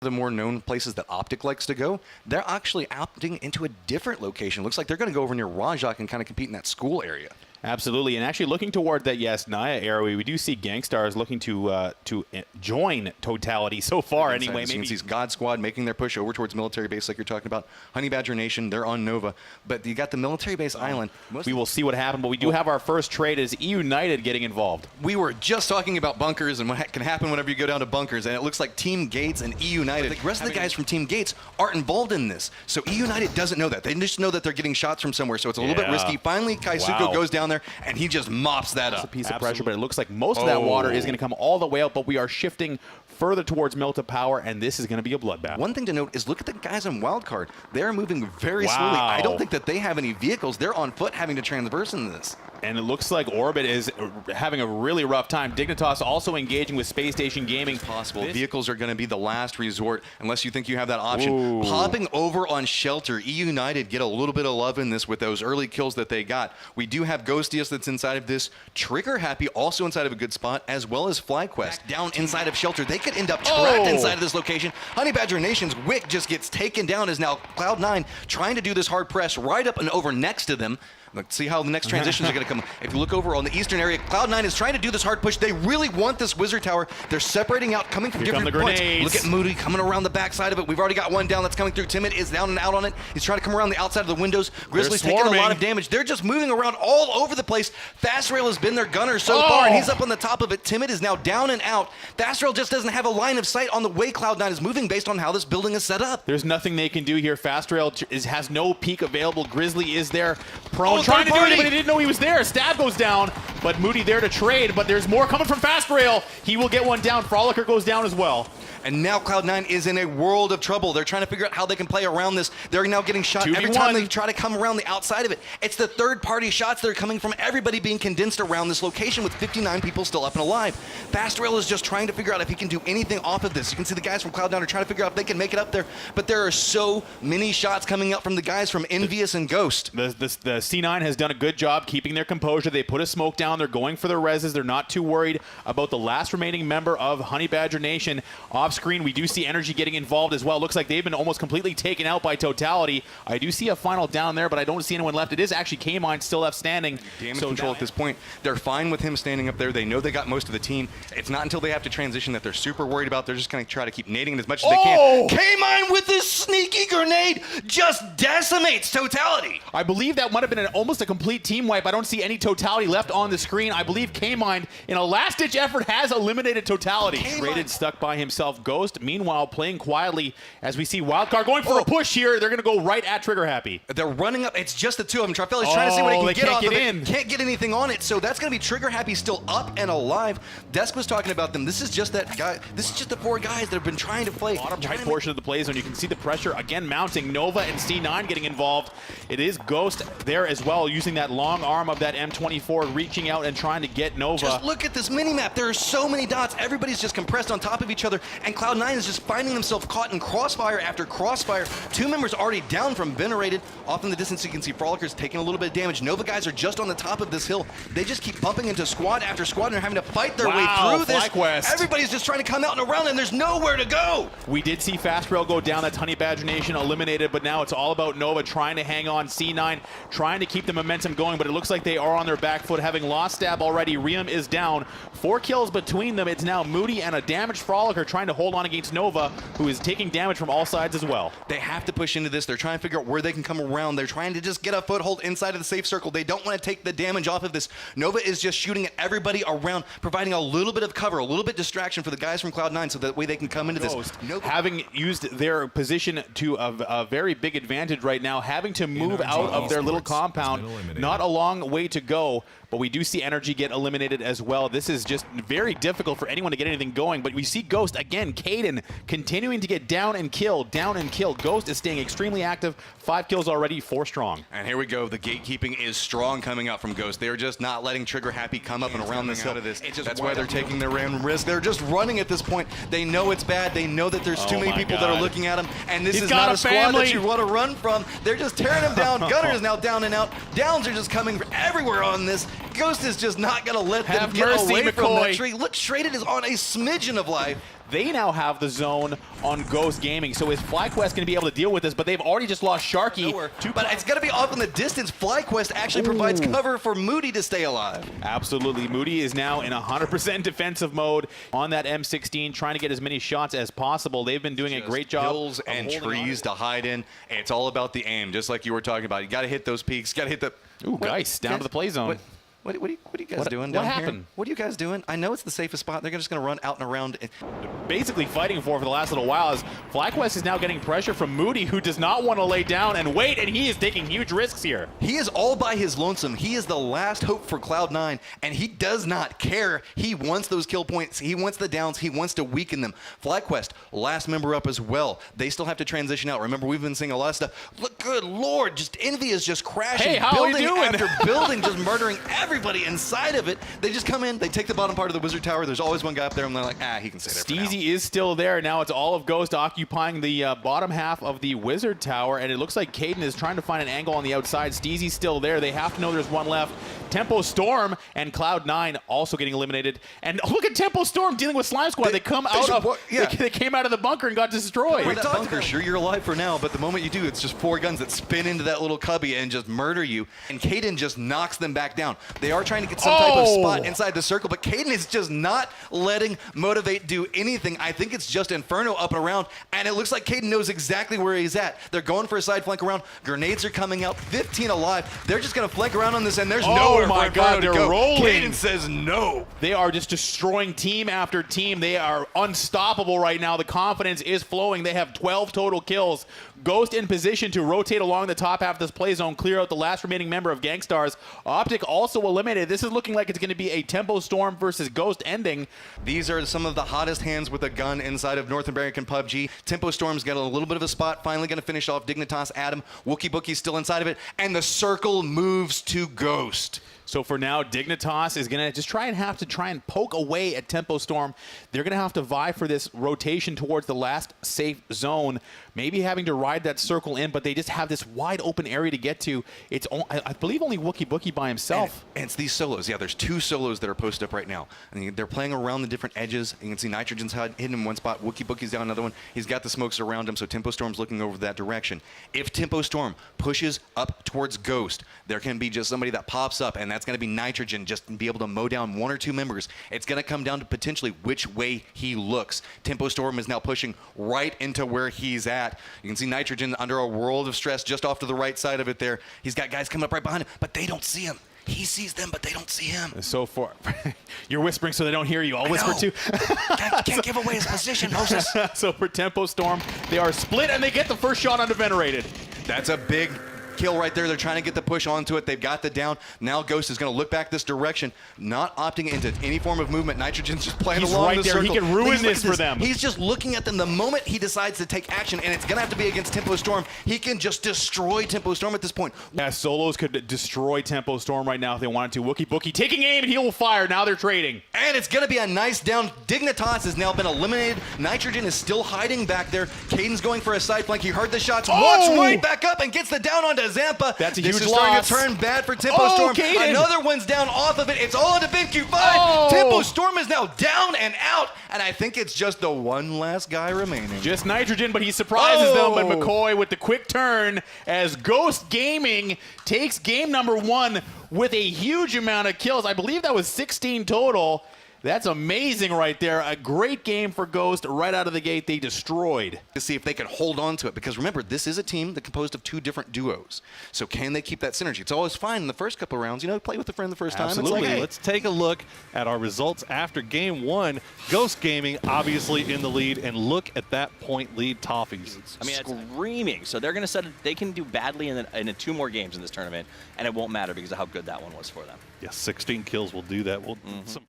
the more known places that Optic likes to go, they're actually opting into a different location. Looks like they're going to go over near Rajak and kind of compete in that school area. Absolutely, and actually looking toward that Naya area, we do see Gangstars looking to join Totality so far anyway. Maybe these God Squad making their push over towards military base like you're talking about. Honey Badger Nation, they're on Nova, but you got the military base island. We will see what happens, but we do have our first trade as E United getting involved. We were just talking about bunkers and what can happen whenever you go down to bunkers, and it looks like Team Gates and E United, the rest of the guys from Team Gates aren't involved in this. So E United doesn't know that. They just know that they're getting shots from somewhere, so it's a little bit risky. Finally, Kaisuko goes down there, and he just mops that up. It's a piece of pressure, but it looks like most of that water is going to come all the way out, but we are shifting further towards Milta Power, and this is going to be a bloodbath. One thing to note is look at the guys on Wildcard. They're moving very slowly. I don't think that they have any vehicles. They're on foot having to transverse in this. And it looks like Orbit is having a really rough time. Dignitas also engaging with Space Station Gaming. Possible. Vehicles are going to be the last resort unless you think you have that option. Popping over on Shelter. E United get a little bit of love in this with those early kills that they got. We do have Ghostius that's inside of this. Trigger Happy also inside of a good spot, as well as FlyQuest. Down inside of Shelter. They could end up trapped inside of this location. Honey Badger Nation's Wick just gets taken down as now Cloud9 trying to do this hard press right up and over next to them. Let's see how the next transitions are going to come. If you look over on the eastern area, Cloud9 is trying to do this hard push. They really want this Wizard Tower. They're separating out, coming from different points. Look at Moody coming around the backside of it. We've already got one down that's coming through. Timid is down and out on it. He's trying to come around the outside of the windows. Grizzly's taking a lot of damage. They're just moving around all over the place. Fast Rail has been their gunner so far, and he's up on the top of it. Timid is now down and out. Fast Rail just doesn't have a line of sight on the way Cloud9 is moving based on how this building is set up. There's nothing they can do here. Fast Rail has no peek available. Grizzly is there prone, trying to do it, but he didn't know he was there. Stab goes down, but Moody there to trade, but there's more coming from Fast Rail. He will get one down. Frolicker goes down as well. And now Cloud9 is in a world of trouble. They're trying to figure out how they can play around this. They're now getting shot every time they try to come around the outside of it. It's the third-party shots that are coming from everybody being condensed around this location with 59 people still up and alive. Fast Rail is just trying to figure out if he can do anything off of this. You can see the guys from Cloud9 are trying to figure out if they can make it up there, but there are so many shots coming up from the guys from Envious and Ghost. The C9 has done a good job keeping their composure. They put a smoke down. They're going for their reses. They're not too worried about the last remaining member of Honey Badger Nation. Off screen, we do see Energy getting involved as well. Looks like they've been almost completely taken out by Totality. I do see a final down there, but I don't see anyone left. It is actually K-Mine still left standing. Damage control at this point. They're fine with him standing up there. They know they got most of the team. It's not until they have to transition that they're super worried about. They're just going to try to keep nading it as much as they can. K-Mine with this sneaky grenade just decimates Totality. I believe that might have been almost a complete team wipe. I don't see any Totality left on the screen. I believe K-Mine, in a last-ditch effort, has eliminated Totality. Traded stuck by himself. Ghost, meanwhile, playing quietly as we see Wildcard going for a push here. They're going to go right at Trigger Happy. They're running up. It's just the two of them. Trifeli's trying to see what he can get off of it. Can't get anything on it, so that's going to be Trigger Happy still up and alive. Desk was talking about them. This is just that guy. This is just the four guys that have been trying to play. Bottom right portion of the play zone. You can see the pressure again mounting. Nova and C9 getting involved. It is Ghost there as well, using that long arm of that M24, reaching out and trying to get Nova. Just look at this mini-map. There are so many dots. Everybody's just compressed on top of each other, and Cloud9 is just finding themselves caught in crossfire after crossfire. Two members already down from Venerated. Off in the distance, you can see Frolicker's taking a little bit of damage. Nova guys are just on the top of this hill. They just keep bumping into squad after squad and are having to fight their way through this. FlyQuest. Everybody's just trying to come out and around, and there's nowhere to go. We did see Fast Rail go down. That's Honey Badger Nation eliminated, but now it's all about Nova trying to hang on. C9 trying to keep the momentum going, but it looks like they are on their back foot, having lost Stab already. Riem is down. 4 kills between them. It's now Moody and a damaged Frolicker trying to hold on against Nova, who is taking damage from all sides as well. They have to push into this. They're trying to figure out where they can come around. They're trying to just get a foothold inside of the safe circle. They don't want to take the damage off of this. Nova is just shooting at everybody around, providing a little bit of cover, a little bit distraction for the guys from Cloud9 so that way they can come into this. Having used their position to a very big advantage right now, having to move out of their little compound. Not a long way to go, but we do see Energy get eliminated as well. This is just very difficult for anyone to get anything going, but we see Ghost again. Caden continuing to get down and kill, down and kill. Ghost is staying extremely active. 5 kills already, 4 strong. And here we go. The gatekeeping is strong coming out from Ghost. They're just not letting Trigger Happy come up and around this hill. That's why they're taking their random risk. They're just running at this point. They know it's bad. They know that there's too many people that are looking at them, and this is not a squad that you want to run from. They're just tearing them down. Gunner is now down and out. Downs are just coming everywhere on this. Ghost is just not going to let them get away from that tree. Look, Shraded is on a smidgen of life. They now have the zone on Ghost Gaming. So is FlyQuest going to be able to deal with this? But they've already just lost Sharky. But it's going to be off in the distance. FlyQuest actually provides cover for Moody to stay alive. Absolutely. Moody is now in 100% defensive mode on that M16, trying to get as many shots as possible. They've been doing a great job. Hills and trees to hide in. It's all about the aim, just like you were talking about. You got to hit those peaks. Got to hit the. Ooh, Geist down to the play zone. What are you guys doing down what here? happened? What are you guys doing? I know it's the safest spot. They're just going to run out and around. Basically fighting for the last little while as FlyQuest is now getting pressure from Moody, who does not want to lay down and wait, and he is taking huge risks here. He is all by his lonesome. He is the last hope for Cloud9, and he does not care. He wants those kill points. He wants the downs. He wants to weaken them. FlyQuest, last member up as well. They still have to transition out. Remember, we've been seeing a lot of stuff. Look, good Lord, just Envy is just crashing. Hey, how building are you doing? after building, just murdering everybody inside of it. They just come in, they take the bottom part of the Wizard Tower. There's always one guy up there, and they're like, he can stay there for now. Steezy is still there. Now it's all of Ghost occupying the bottom half of the Wizard Tower, and it looks like Caden is trying to find an angle on the outside. Steezy's still there. They have to know there's one left. Tempo Storm and Cloud9 also getting eliminated. And look at Tempo Storm dealing with Slime Squad. They come out of they came out of the bunker and got destroyed. That bunker, sure, you're alive for now, but the moment you do, it's just 4 guns that spin into that little cubby and just murder you. And Caden just knocks them back down. They are trying to get some type of spot inside the circle, but Caden is just not letting Motivate do anything. I think it's just Inferno up and around, and it looks like Caden knows exactly where he's at. They're going for a side flank around. Grenades are coming out. 15 alive. They're just going to flank around on this, and there's nowhere for Inferno to go. Rolling. Caden says no. They are just destroying team after team. They are unstoppable right now. The confidence is flowing. They have 12 total kills. Ghost in position to rotate along the top half of this play zone, clear out the last remaining member of Gangstars. Optic also eliminated. This is looking like it's going to be a Tempo Storm versus Ghost ending. These are some of the hottest hands with a gun inside of North American PUBG. Tempo Storm's got a little bit of a spot, finally going to finish off Dignitas, Adam. Wookie Bookie's still inside of it, and the circle moves to Ghost. So for now, Dignitas is going to just try and poke away at Tempo Storm. They're going to have to vie for this rotation towards the last safe zone, maybe having to ride that circle in, but they just have this wide open area to get to. It's, I believe, only Wookie Bookie by himself. And it's these solos. Yeah, there's 2 solos that are posted up right now. And they're playing around the different edges. You can see Nitrogen's hidden in one spot. Wookie Bookie's down another one. He's got the smokes around him, so Tempo Storm's looking over that direction. If Tempo Storm pushes up towards Ghost, there can be just somebody that pops up, and that's going to be Nitrogen, just be able to mow down 1 or 2 members. It's going to come down to potentially which way he looks. Tempo Storm is now pushing right into where he's at. You can see Nitrogen under a world of stress just off to the right side of it there. He's got guys coming up right behind him, but they don't see him. He sees them, but they don't see him. So far, you're whispering so they don't hear you. I'll whisper too. Can't give away his position, Moses. So for Tempo Storm, they are split, and they get the first shot onto Venerated. That's a big kill right there. They're trying to get the push onto it. They've got the down. Now Ghost is going to look back this direction, not opting into any form of movement. Nitrogen's just playing along the circle. He can ruin this for them. He's just looking at them the moment he decides to take action, and it's going to have to be against Tempo Storm. He can just destroy Tempo Storm at this point. Yeah, solos could destroy Tempo Storm right now if they wanted to. Wookie Bookie taking aim, and he will fire. Now they're trading. And it's going to be a nice down. Dignitas has now been eliminated. Nitrogen is still hiding back there. Caden's going for a side flank. He heard the shots. Walks right back up and gets the down onto Zampa. That's a huge loss. This is starting to turn bad for Tempo Storm. Caden. Another one's down off of it. It's all into BenQ5. Tempo Storm is now down and out, and I think it's just the one last guy remaining. Just Nitrogen, but he surprises them. But McCoy with the quick turn as Ghost Gaming takes game number 1 with a huge amount of kills. I believe that was 16 total. That's amazing right there. A great game for Ghost right out of the gate. They destroyed. To see if they can hold on to it, because remember, this is a team that composed of 2 different duos. So can they keep that synergy? It's always fine in the first couple of rounds. You know, play with a friend the first time. Absolutely. It's like, hey. Let's take a look at our results after game 1. Ghost Gaming obviously in the lead, and look at that point lead Toffees. I mean, it's screaming. So they're going to set they can do badly in 2 more games in this tournament, and it won't matter because of how good that one was for them. Yes, 16 kills will do that.